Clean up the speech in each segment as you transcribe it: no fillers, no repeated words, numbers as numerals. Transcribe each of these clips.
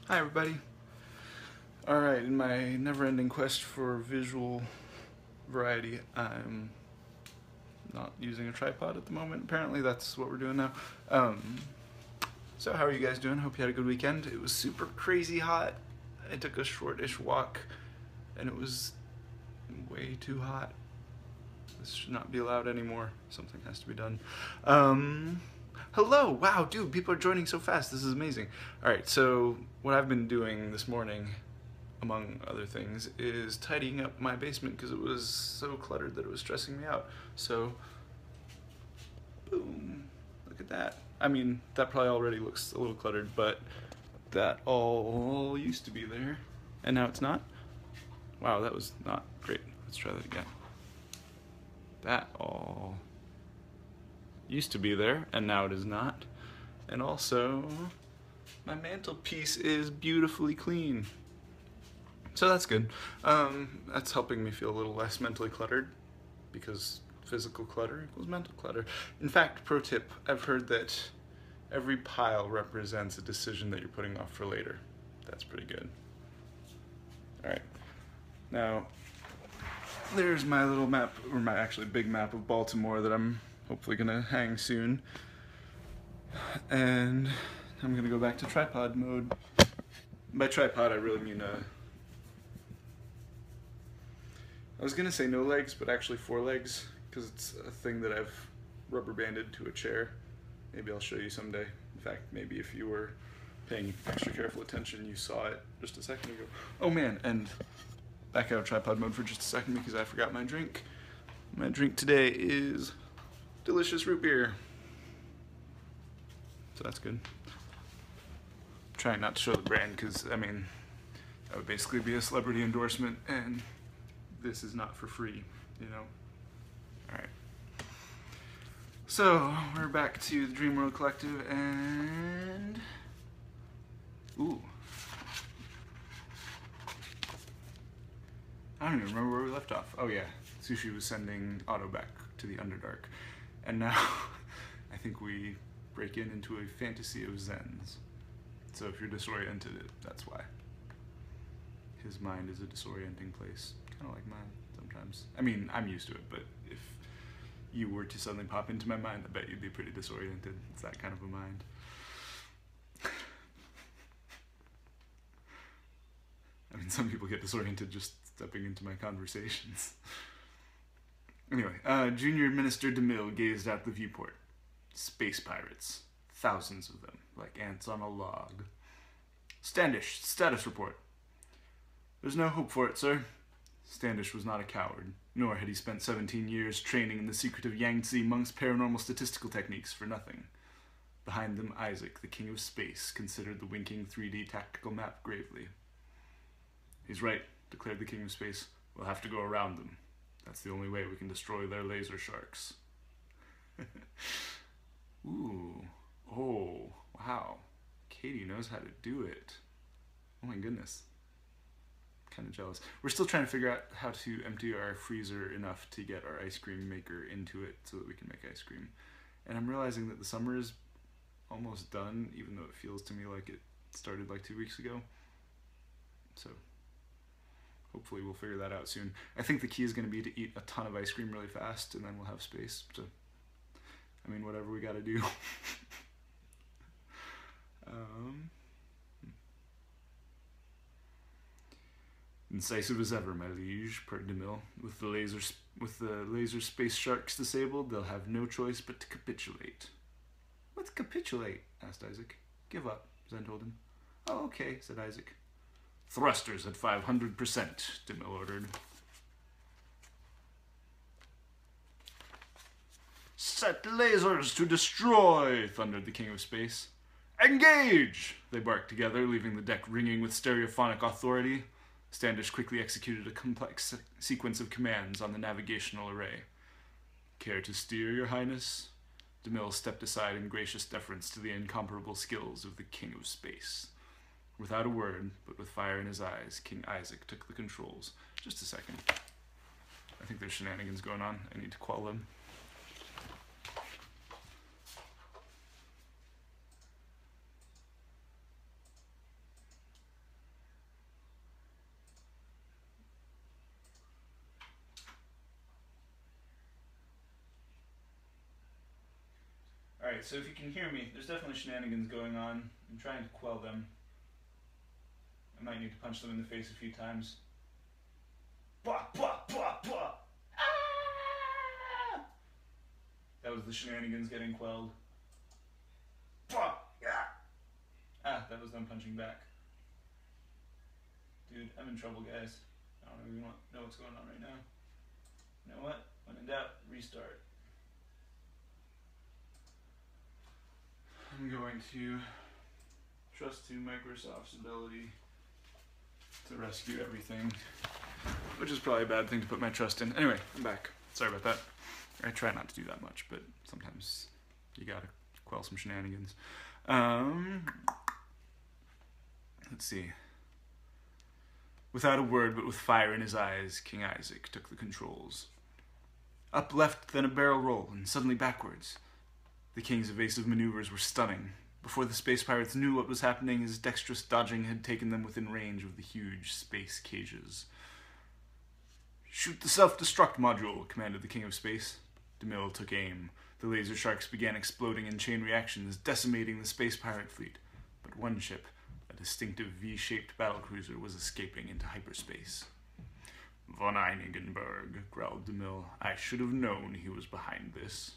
Hi everybody. Alright, in my never-ending quest for visual variety, I'm not using a tripod at the moment. Apparently that's what we're doing now. So how are you guys doing? Hope you had a good weekend. It was super crazy hot. I took a short-ish walk and it was way too hot. This should not be allowed anymore. Something has to be done. Hello! Wow, dude, people are joining so fast. This is amazing. Alright, so what I've been doing this morning, among other things, is tidying up my basement because it was so cluttered that it was stressing me out. So, boom. Look at that. I mean, that probably already looks a little cluttered, but that all used to be there. And now it's not? Wow, that was not great. Let's try that again. That all used to be there, and now it is not. And also, my mantelpiece is beautifully clean. So that's good. That's helping me feel a little less mentally cluttered, because physical clutter equals mental clutter. In fact, pro tip, I've heard that every pile represents a decision that you're putting off for later. That's pretty good. Alright, now there's my little map, or my actually big map of Baltimore that I'm hopefully gonna hang soon. And I'm gonna go back to tripod mode. By tripod I really mean I was gonna say no legs, but actually 4 legs, because it's a thing that I've rubber banded to a chair. Maybe I'll show you someday. In fact, maybe if you were paying extra careful attention, you saw it just a second ago. Oh man, and back out of tripod mode for just a second because I forgot my drink. My drink today is delicious root beer. So that's good. I'm trying not to show the brand because, I mean, that would basically be a celebrity endorsement, and this is not for free, you know? Alright. So, we're back to the Dreamworld Collective, and... Ooh. I don't even remember where we left off. Oh yeah, Sushi was sending Otto back to the Underdark. And now, I think we break into a fantasy of Zen's. So if you're disoriented, that's why. His mind is a disorienting place. Kind of like mine, sometimes. I mean, I'm used to it, but if you were to suddenly pop into my mind, I bet you'd be pretty disoriented. It's that kind of a mind. I mean, some people get disoriented just stepping into my conversations. Anyway, Junior Minister DeMille gazed out the viewport. Space pirates. Thousands of them, like ants on a log. Standish, status report. There's no hope for it, sir. Standish was not a coward, nor had he spent 17 years training in the secretive Yangtze monk's paranormal statistical techniques for nothing. Behind them, Isaac, the king of space, considered the winking 3D tactical map gravely. He's right, declared the king of space. We'll have to go around them. That's the only way we can destroy their laser sharks. Ooh. Oh, wow. Katie knows how to do it. Oh my goodness. Kind of jealous. We're still trying to figure out how to empty our freezer enough to get our ice cream maker into it so that we can make ice cream. And I'm realizing that the summer is almost done, even though it feels to me like it started like 2 weeks ago. So hopefully we'll figure that out soon. I think the key is going to be to eat a ton of ice cream really fast, and then we'll have space. So, I mean, whatever we got to do. Incisive as ever, my liege, purred DeMille. With the laser space sharks disabled, they'll have no choice but to capitulate. What's capitulate? Asked Isaac. Give up, Zen told him. Oh, okay, said Isaac. Thrusters at 500%, DeMille ordered. Set lasers to destroy, thundered the king of space. Engage! They barked together, leaving the deck ringing with stereophonic authority. Standish quickly executed a complex sequence of commands on the navigational array. Care to steer, your highness? DeMille stepped aside in gracious deference to the incomparable skills of the king of space. Without a word, but with fire in his eyes, King Isaac took the controls. Just a second. I think there's shenanigans going on. I need to quell them. Alright, so if you can hear me, there's definitely shenanigans going on. I'm trying to quell them. I might need to punch them in the face a few times. Blah, blah, blah, blah. Ah! That was the shenanigans getting quelled. Blah, yeah. Ah, that was them punching back. Dude, I'm in trouble, guys. I don't even know what's going on right now. You know what? When in doubt, restart. I'm going to trust to Microsoft's ability to rescue everything, which is probably a bad thing to put my trust in. Anyway, I'm back. Sorry about that. I try not to do that much, but sometimes you gotta quell some shenanigans. Let's see. Without a word, but with fire in his eyes, King Isaac took the controls. Up left, then a barrel roll, and suddenly backwards. The king's evasive maneuvers were stunning. Before the space pirates knew what was happening, his dexterous dodging had taken them within range of the huge space cages. Shoot the self-destruct module, commanded the King of Space. DeMille took aim. The laser sharks began exploding in chain reactions, decimating the space pirate fleet. But one ship, a distinctive V-shaped battlecruiser, was escaping into hyperspace. Von Einigenberg, growled DeMille. I should have known he was behind this.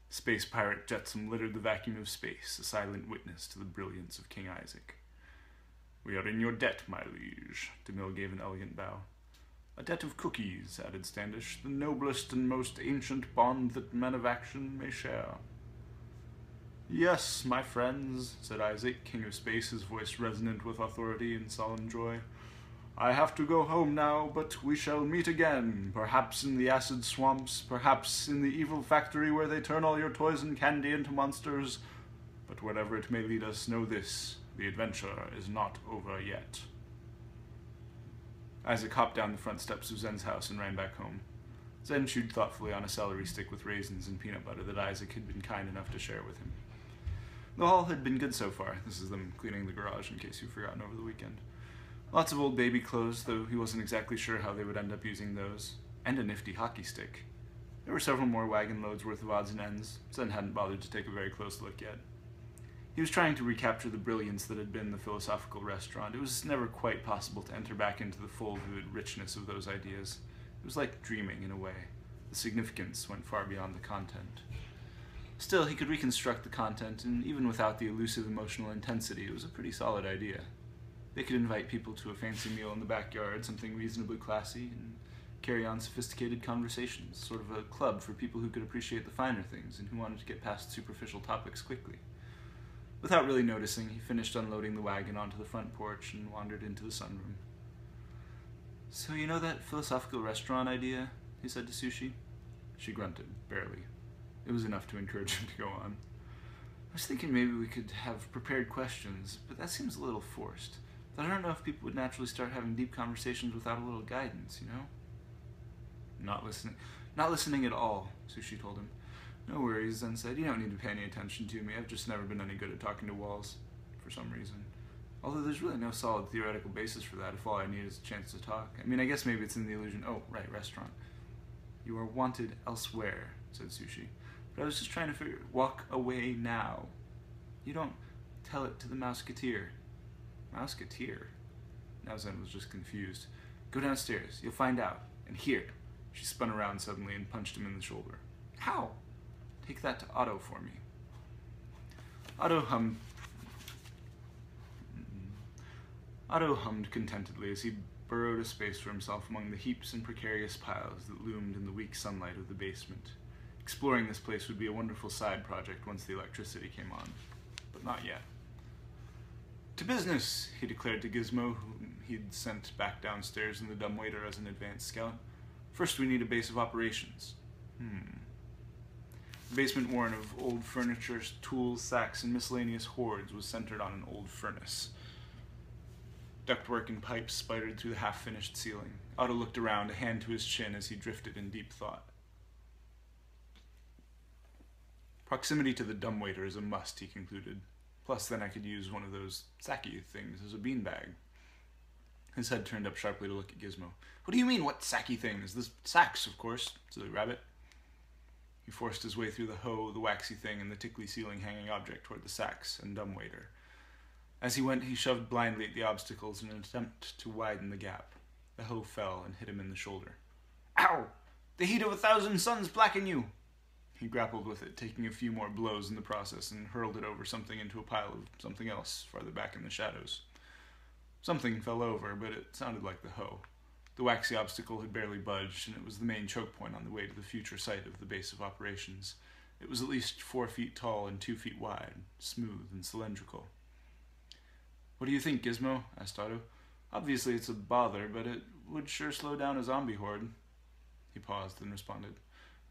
Space pirate jetsam littered the vacuum of space, a silent witness to the brilliance of King Isaac. We are in your debt, my liege, DeMille gave an elegant bow. A debt of cookies, added Standish, the noblest and most ancient bond that men of action may share. Yes, my friends, said Isaac, King of Space, his voice resonant with authority and solemn joy. I have to go home now, but we shall meet again, perhaps in the acid swamps, perhaps in the evil factory where they turn all your toys and candy into monsters. But wherever it may lead us, know this, the adventure is not over yet. Isaac hopped down the front steps of Zen's house and ran back home. Zen chewed thoughtfully on a celery stick with raisins and peanut butter that Isaac had been kind enough to share with him. The haul had been good so far. This is them cleaning the garage, in case you've forgotten over the weekend. Lots of old baby clothes, though he wasn't exactly sure how they would end up using those. And a nifty hockey stick. There were several more wagon loads worth of odds and ends. Zen hadn't bothered to take a very close look yet. He was trying to recapture the brilliance that had been the philosophical restaurant. It was never quite possible to enter back into the full, vivid richness of those ideas. It was like dreaming, in a way. The significance went far beyond the content. Still, he could reconstruct the content, and even without the elusive emotional intensity, it was a pretty solid idea. They could invite people to a fancy meal in the backyard, something reasonably classy, and carry on sophisticated conversations, sort of a club for people who could appreciate the finer things and who wanted to get past superficial topics quickly. Without really noticing, he finished unloading the wagon onto the front porch and wandered into the sunroom. So you know that philosophical restaurant idea? He said to Sushi. She grunted, barely. It was enough to encourage him to go on. I was thinking maybe we could have prepared questions, but that seems a little forced. I don't know if people would naturally start having deep conversations without a little guidance, you know? Not listening at all, Sushi told him. No worries, Zen said. You don't need to pay any attention to me. I've just never been any good at talking to walls, for some reason. Although there's really no solid theoretical basis for that if all I need is a chance to talk. I mean, I guess maybe it's in the illusion. Oh, right, restaurant. You are wanted elsewhere, said Sushi. But I was just trying to figure, walk away now. You don't tell it to the Mouseketeer. Mouseketeer? Now Zen was just confused. Go downstairs. You'll find out. And here. She spun around suddenly and punched him in the shoulder. How? Take that to Otto for me. Otto hummed contentedly as he burrowed a space for himself among the heaps and precarious piles that loomed in the weak sunlight of the basement. Exploring this place would be a wonderful side project once the electricity came on. But not yet. To business, he declared to Gizmo, whom he'd sent back downstairs in the dumbwaiter as an advanced scout. First, we need a base of operations. The basement warren of old furniture, tools, sacks, and miscellaneous hoards was centered on an old furnace. Ductwork and pipes spidered through the half-finished ceiling. Otto looked around, a hand to his chin as he drifted in deep thought. Proximity to the dumbwaiter is a must, he concluded. Plus, then I could use one of those sacky things as a beanbag. His head turned up sharply to look at Gizmo. What do you mean, what sacky things? The sacks, of course, silly rabbit. He forced his way through the hoe, the waxy thing, and the tickly ceiling hanging object toward the sacks and dumbwaiter. As he went, he shoved blindly at the obstacles in an attempt to widen the gap. The hoe fell and hit him in the shoulder. Ow! The heat of 1,000 suns blacken you! He grappled with it, taking a few more blows in the process, and hurled it over something into a pile of something else farther back in the shadows. Something fell over, but it sounded like the hoe. The waxy obstacle had barely budged, and it was the main choke point on the way to the future site of the base of operations. It was at least 4 feet tall and 2 feet wide, smooth and cylindrical. What do you think, Gizmo? Asked Otto. Obviously it's a bother, but it would sure slow down a zombie horde. He paused and responded.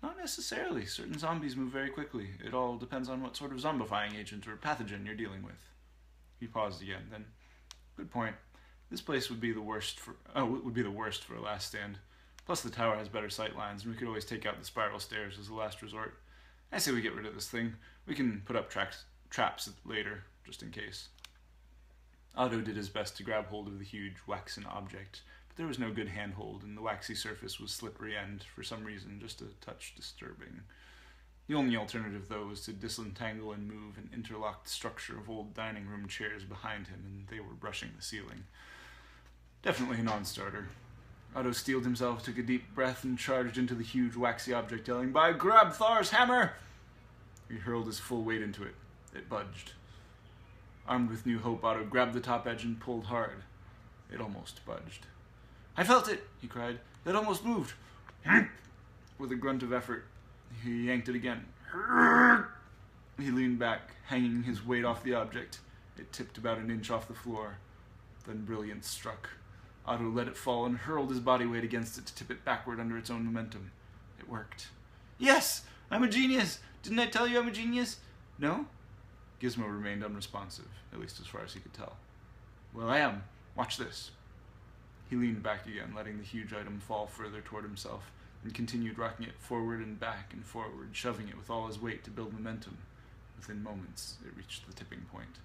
Not necessarily. Certain zombies move very quickly. It all depends on what sort of zombifying agent or pathogen you're dealing with. He paused again, then, good point. This place would be the worst for a last stand. Plus the tower has better sight lines, and we could always take out the spiral stairs as a last resort. I say we get rid of this thing. We can put up traps later, just in case. Otto did his best to grab hold of the huge waxen object, but there was no good handhold, and the waxy surface was slippery and, for some reason, just a touch disturbing. The only alternative, though, was to disentangle and move an interlocked structure of old dining room chairs behind him, and they were brushing the ceiling. Definitely a non-starter. Otto steeled himself, took a deep breath, and charged into the huge waxy object, yelling, By Grabthar's hammer! He hurled his full weight into it. It budged. Armed with new hope, Otto grabbed the top edge and pulled hard. It almost budged. I felt it, he cried. It almost moved. With a grunt of effort, he yanked it again. He leaned back, hanging his weight off the object. It tipped about an inch off the floor. Then brilliance struck. Otto let it fall and hurled his body weight against it to tip it backward under its own momentum. It worked. Yes! I'm a genius! Didn't I tell you I'm a genius? No? Gizmo remained unresponsive, at least as far as he could tell. Well, I am. Watch this. He leaned back again, letting the huge item fall further toward himself, and continued rocking it forward and back and forward, shoving it with all his weight to build momentum. Within moments, it reached the tipping point.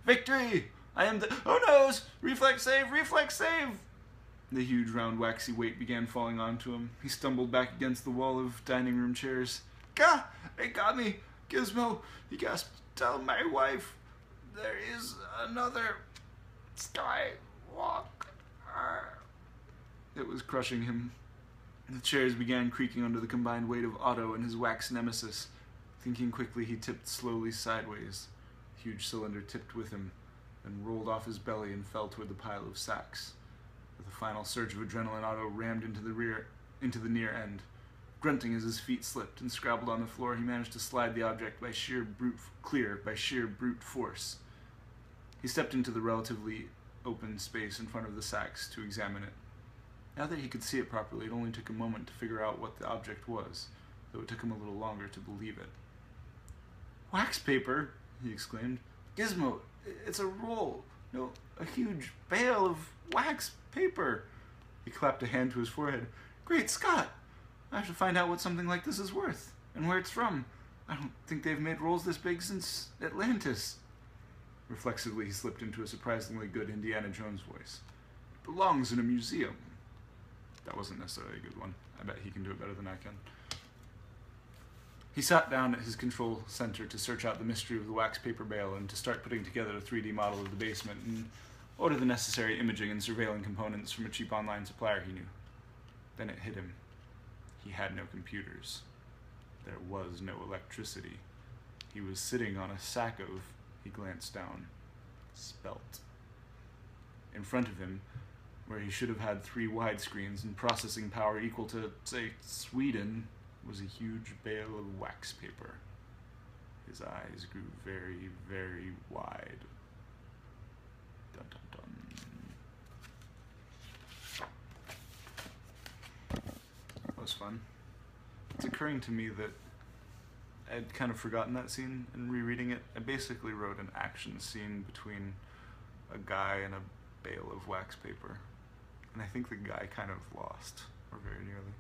Victory! I am the— Oh noes! Reflex save! Reflex save! The huge round waxy weight began falling onto him. He stumbled back against the wall of dining room chairs. Gah! It got me! Gizmo! He gasped. Tell my wife there is another Skywalker. It was crushing him. The chairs began creaking under the combined weight of Otto and his wax nemesis. Thinking quickly, he tipped slowly sideways. The huge cylinder tipped with him, then rolled off his belly and fell toward the pile of sacks. With a final surge of adrenaline, Otto rammed into the near end. Grunting as his feet slipped and scrabbled on the floor, he managed to slide the object by sheer brute force. He stepped into the relatively open space in front of the sacks to examine it. Now that he could see it properly, it only took a moment to figure out what the object was, though it took him a little longer to believe it. Wax paper! He exclaimed. Gizmo, it's a roll. No, a huge bale of wax paper. He clapped a hand to his forehead. Great Scott! I have to find out what something like this is worth, and where it's from. I don't think they've made rolls this big since Atlantis. Reflexively, he slipped into a surprisingly good Indiana Jones voice. It belongs in a museum. That wasn't necessarily a good one. I bet he can do it better than I can. He sat down at his control center to search out the mystery of the wax paper bale and to start putting together a 3D model of the basement and order the necessary imaging and surveilling components from a cheap online supplier he knew. Then it hit him. He had no computers. There was no electricity. He was sitting on a sack of, he glanced down, spelt. In front of him, where he should have had 3 widescreens and processing power equal to, say, Sweden, was a huge bale of wax paper. His eyes grew very, very wide. Dun dun dun. That was fun. It's occurring to me that I'd kind of forgotten that scene, and rereading it, I basically wrote an action scene between a guy and a bale of wax paper. And I think the guy kind of lost, or very nearly.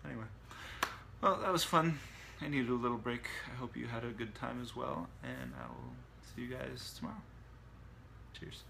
Anyway, well, that was fun. I needed a little break. I hope you had a good time as well, and I will see you guys tomorrow. Cheers.